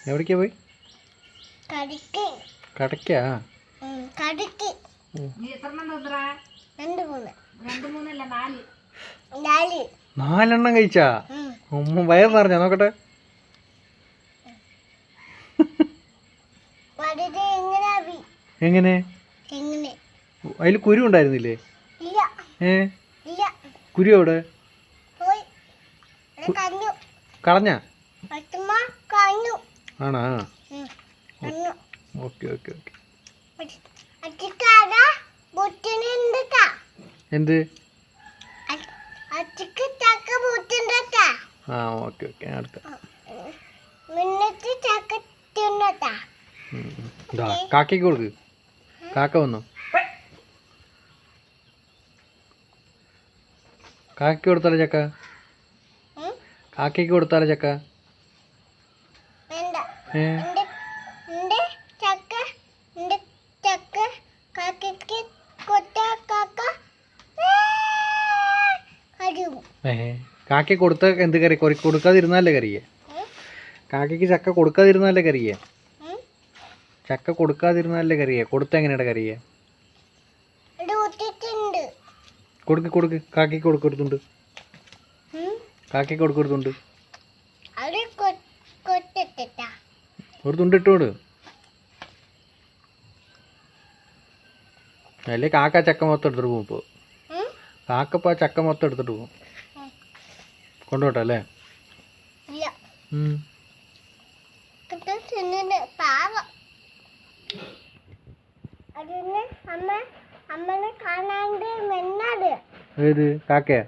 എവിടേക്കാ പോയി? കടയ്ക്കാ? നാലെണ്ണം കഴിച്ചാ? വയറ് നിറഞ്ഞാ? നോക്കട്ടെ. എങ്ങനെ? അതിൽ കുരു ഉണ്ടായിരുന്നില്ലേ? കുരു എവിടെ? കളഞ്ഞാ? ആണോ? Okay okay okay. എന്ത്? ആ ഓക്കെ ഓക്കെ. അടുത്ത കാക്കയ്ക്ക് കൊടുക്ക്. കാക്ക വന്നോ? കാക്കയ്ക്ക് കൊടുത്താലോ ചക്ക? കാക്കയ്ക്ക് കൊടുത്താലോ ചക്ക? കാക്കയ്ക്ക് കൊടുത്ത എന്ത് കറി? കൊടുക്കാതിരുന്നാലേ കറിയേ? കാക്കയ്ക്ക് ചക്ക കൊടുക്കാതിരുന്നാലേ കറിയേ? ചക്ക കൊടുക്കാതിരുന്നാലേ കറിയേ? കൊടുത്ത എങ്ങനെയാണ് കറിയേ? കൊടുക്ക് കൊടുക്ക്. കാക്കയ്ക്ക് കൊടുക്കരുതുണ്ട്. കാക്കയ്ക്ക് കൊടുക്കരുതുണ്ട്. ഒരു തുണ്ട് ഇട്ടോട്. അല്ലേ കാക്ക ചക്ക മൊത്തം എടുത്തിട്ട് പോകും. ഇപ്പോൾ കാക്കപ്പ ചക്ക മൊത്തം എടുത്തിട്ട് പോകും. കൊണ്ടുപോട്ടെ അല്ലേ? ഏത് കാക്കയാ?